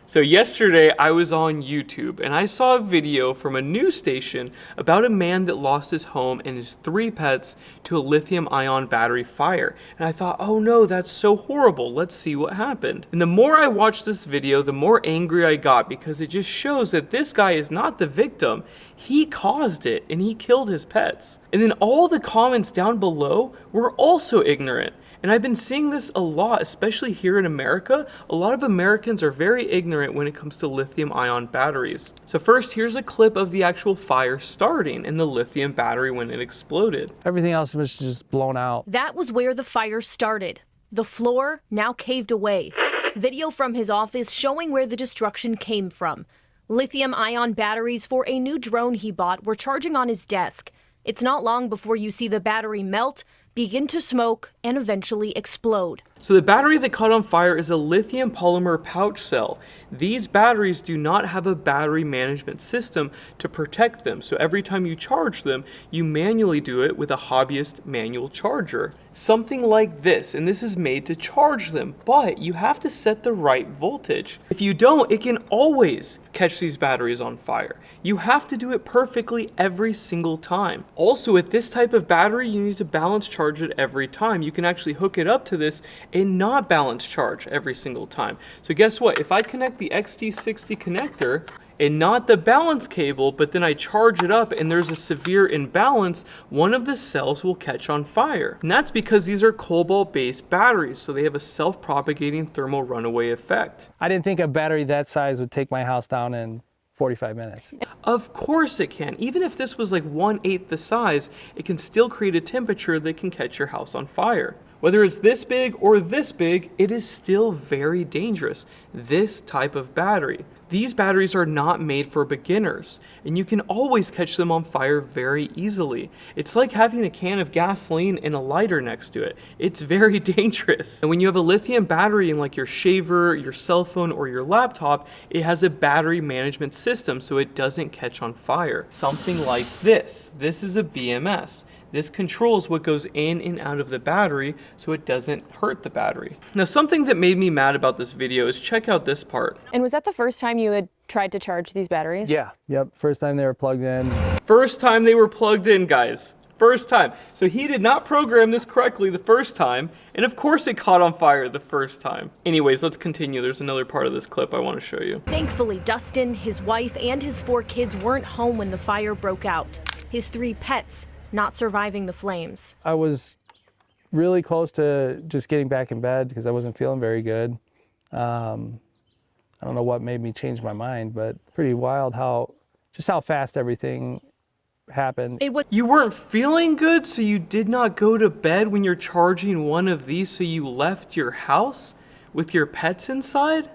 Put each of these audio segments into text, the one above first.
So yesterday I was on YouTube and I saw a video from a news station about a man that lost his home and his 3 pets to a lithium-ion battery fire. And I thought, oh no, that's so horrible. Let's see what happened. And the more I watched this video, the more angry I got because it just shows that this guy is not the victim. He caused it and he killed his pets. And then all the comments down below were also ignorant. And I've been seeing this a lot, especially here in America. A lot of Americans are very ignorant when it comes to lithium-ion batteries. So first, here's a clip of the actual fire starting and the lithium battery when it exploded. Everything else was just blown out. That was where the fire started. The floor now caved away. Video from his office showing where the destruction came from. Lithium-ion batteries for a new drone he bought were charging on his desk. It's not long before you see the battery melt, begin to smoke, and eventually explode. So the battery that caught on fire is a lithium polymer pouch cell. These batteries do not have a battery management system to protect them. So every time you charge them, you manually do it with a hobbyist manual charger. Something like this, and this is made to charge them, but you have to set the right voltage. If you don't, it can always catch these batteries on fire. You have to do it perfectly every single time. Also, with this type of battery, you need to balance charge it every time. You can actually hook it up to this and not balance charge every single time. So guess what? If I connect the XT60 connector and not the balance cable, but then I charge it up and there's a severe imbalance, one of the cells will catch on fire. And that's because these are cobalt-based batteries, so they have a self-propagating thermal runaway effect. I didn't think a battery that size would take my house down in 45 minutes. Of course it can. Even if this was like 1/8 the size, it can still create a temperature that can catch your house on fire. Whether it's this big or this big, it is still very dangerous, this type of battery. These batteries are not made for beginners, and you can always catch them on fire very easily. It's like having a can of gasoline and a lighter next to it. It's very dangerous. And when you have a lithium battery in like your shaver, your cell phone, or your laptop, it has a battery management system so it doesn't catch on fire. Something like this. This is a BMS. This controls what goes in and out of the battery so it doesn't hurt the battery. Now, something that made me mad about this video is check out this part. And was that the first time you had tried to charge these batteries? Yeah, yep, first time they were plugged in. First time they were plugged in, guys. First time. So he did not program this correctly the first time, and of course it caught on fire the first time. Anyways, let's continue. There's another part of this clip I want to show you. Thankfully, Dustin, his wife, and his 4 kids weren't home when the fire broke out. His 3 pets not surviving the flames. I was really close to just getting back in bed because I wasn't feeling very good. I don't know what made me change my mind, but pretty wild how fast everything happened. You weren't feeling good, so you did not go to bed when you're charging one of these, so you left your house with your pets inside?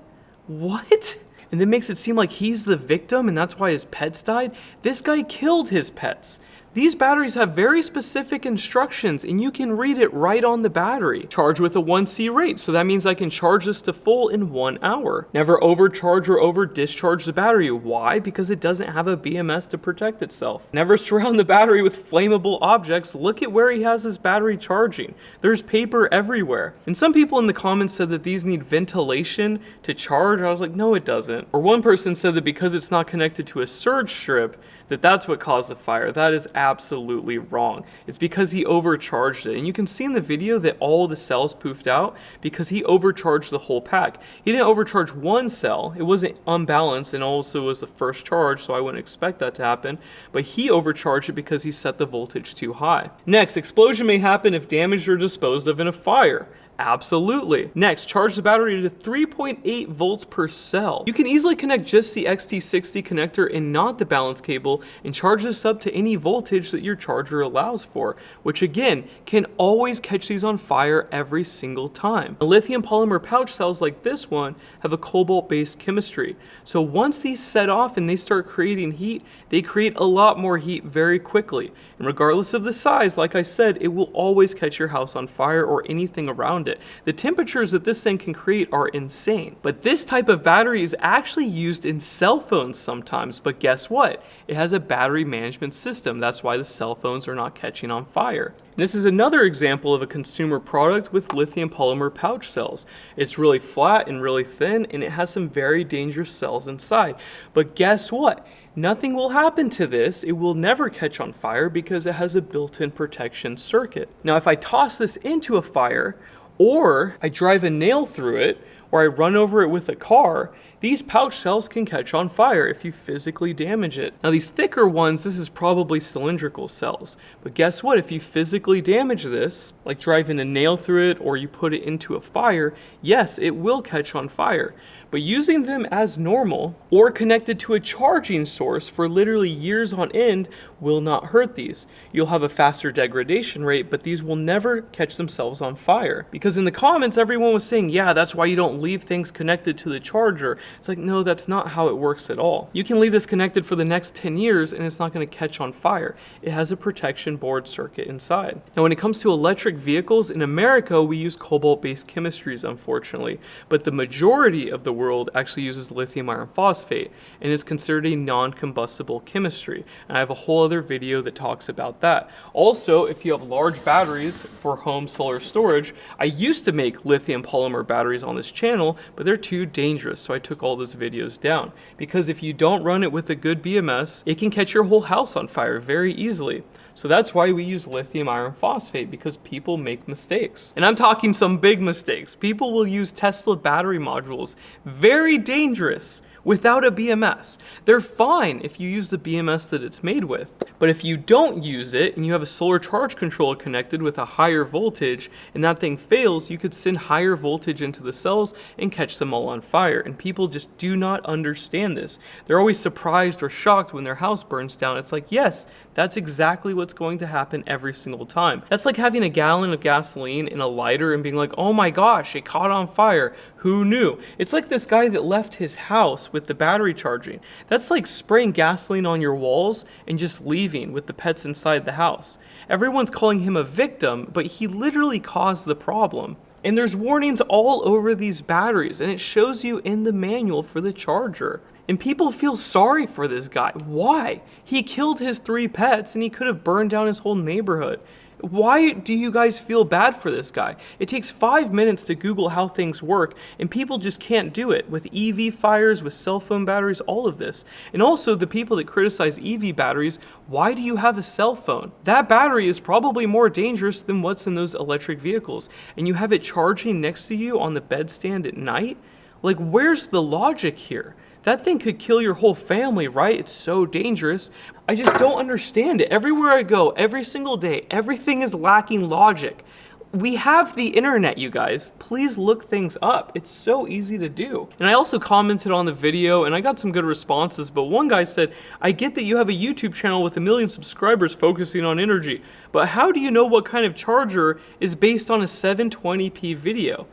What? And that makes it seem like he's the victim and that's why his pets died? This guy killed his pets. These batteries have very specific instructions and you can read it right on the battery. Charge with a 1C rate, so that means I can charge this to full in 1 hour. Never overcharge or over discharge the battery. Why? Because it doesn't have a BMS to protect itself. Never surround the battery with flammable objects. Look at where he has his battery charging. There's paper everywhere. And some people in the comments said that these need ventilation to charge. I was like, no, it doesn't. Or one person said that because it's not connected to a surge strip, that's what caused the fire. That is absolutely wrong. It's because he overcharged it. And you can see in the video that all the cells poofed out because he overcharged the whole pack. He didn't overcharge one cell. It wasn't unbalanced and also was the first charge, so I wouldn't expect that to happen. But he overcharged it because he set the voltage too high. Next, explosion may happen if damaged or disposed of in a fire. Absolutely. Next, charge the battery to 3.8 volts per cell. You can easily connect just the XT60 connector and not the balance cable and charge this up to any voltage that your charger allows for, which again, can always catch these on fire every single time. The lithium polymer pouch cells like this one have a cobalt-based chemistry. So once these set off and they start creating heat, they create a lot more heat very quickly. And regardless of the size, like I said, it will always catch your house on fire or anything around around it. The temperatures that this thing can create are insane. But this type of battery is actually used in cell phones sometimes, but guess what? It has a battery management system. That's why the cell phones are not catching on fire. This is another example of a consumer product with lithium polymer pouch cells. It's really flat and really thin, and it has some very dangerous cells inside. But guess what? Nothing will happen to this. It will never catch on fire because it has a built-in protection circuit. Now, if I toss this into a fire, or I drive a nail through it, or I run over it with a car, these pouch cells can catch on fire if you physically damage it. Now these thicker ones, this is probably cylindrical cells. But guess what? If you physically damage this, like driving a nail through it or you put it into a fire, yes, it will catch on fire. But using them as normal or connected to a charging source for literally years on end will not hurt these. You'll have a faster degradation rate, but these will never catch themselves on fire. Because in the comments, everyone was saying, yeah, that's why you don't leave things connected to the charger. It's like, no, that's not how it works at all. You can leave this connected for the next 10 years and it's not going to catch on fire. It has a protection board circuit inside. Now, when it comes to electric vehicles, in America, we use cobalt-based chemistries, unfortunately, but the majority of the world actually uses lithium iron phosphate, and it's considered a non-combustible chemistry. And I have a whole other video that talks about that. Also, if you have large batteries for home solar storage, I used to make lithium polymer batteries on this channel, but they're too dangerous, so I took all those videos down. Because if you don't run it with a good BMS, it can catch your whole house on fire very easily. So that's why we use lithium iron phosphate, because people make mistakes. And I'm talking some big mistakes. People will use Tesla battery modules, very dangerous, without a BMS. They're fine if you use the BMS that it's made with. But if you don't use it and you have a solar charge controller connected with a higher voltage and that thing fails, you could send higher voltage into the cells and catch them all on fire. And people just do not understand this. They're always surprised or shocked when their house burns down. It's like, yes, that's exactly what's going to happen every single time. That's like having a gallon of gasoline in a lighter and being like, oh my gosh, it caught on fire. Who knew? It's like this guy that left his house with the battery charging. That's like spraying gasoline on your walls and just leaving with the pets inside the house. Everyone's calling him a victim, but he literally caused the problem. And there's warnings all over these batteries, and it shows you in the manual for the charger. And people feel sorry for this guy. Why? He killed his 3 pets and he could have burned down his whole neighborhood. Why do you guys feel bad for this guy? It takes 5 minutes to Google how things work, and people just can't do it with EV fires, with cell phone batteries, all of this. And also the people that criticize EV batteries, why do you have a cell phone? That battery is probably more dangerous than what's in those electric vehicles, and you have it charging next to you on the bedstand at night? Like, where's the logic here? That thing could kill your whole family, right? It's so dangerous. I just don't understand it. Everywhere I go, every single day, everything is lacking logic. We have the internet, you guys. Please look things up. It's so easy to do. And I also commented on the video and I got some good responses, but one guy said, I get that you have a YouTube channel with 1 million subscribers focusing on energy, but how do you know what kind of charger is based on a 720p video?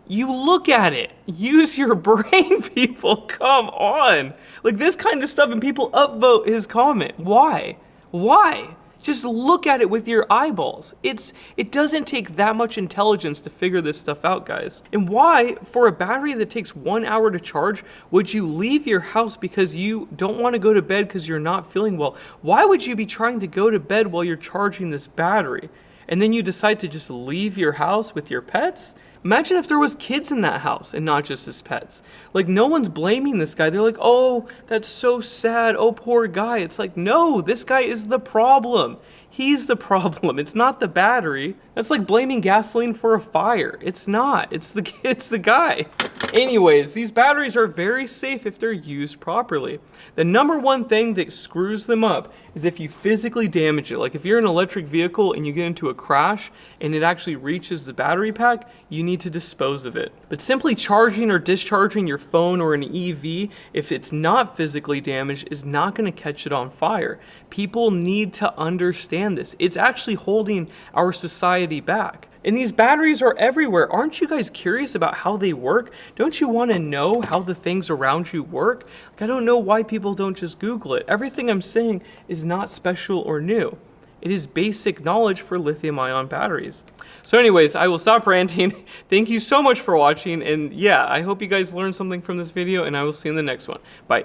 You look at it. Use your brain, people. Come on. Like this kind of stuff, and people upvote his comment. Why? Why? Just look at it with your eyeballs. It doesn't take that much intelligence to figure this stuff out, guys. And why, for a battery that takes 1 hour to charge, would you leave your house because you don't want to go to bed because you're not feeling well? Why would you be trying to go to bed while you're charging this battery? And then you decide to just leave your house with your pets? Imagine if there was kids in that house and not just his pets. Like, no one's blaming this guy. They're like, oh, that's so sad. Oh, poor guy. It's like, no, this guy is the problem. He's the problem. It's not the battery. That's like blaming gasoline for a fire. It's not. It's the guy. Anyways, these batteries are very safe if they're used properly. The number one thing that screws them up is if you physically damage it. Like if you're in an electric vehicle and you get into a crash and it actually reaches the battery pack, you need to dispose of it. But simply charging or discharging your phone or an EV, if it's not physically damaged, is not going to catch it on fire. People need to understand this. It's actually holding our society back. And these batteries are everywhere. Aren't you guys curious about how they work? Don't you want to know how the things around you work? Like, I don't know why people don't just Google it. Everything I'm saying is not special or new. It is basic knowledge for lithium-ion batteries. So anyways, I will stop ranting. Thank you so much for watching. And yeah, I hope you guys learned something from this video, and I will see you in the next one. Bye.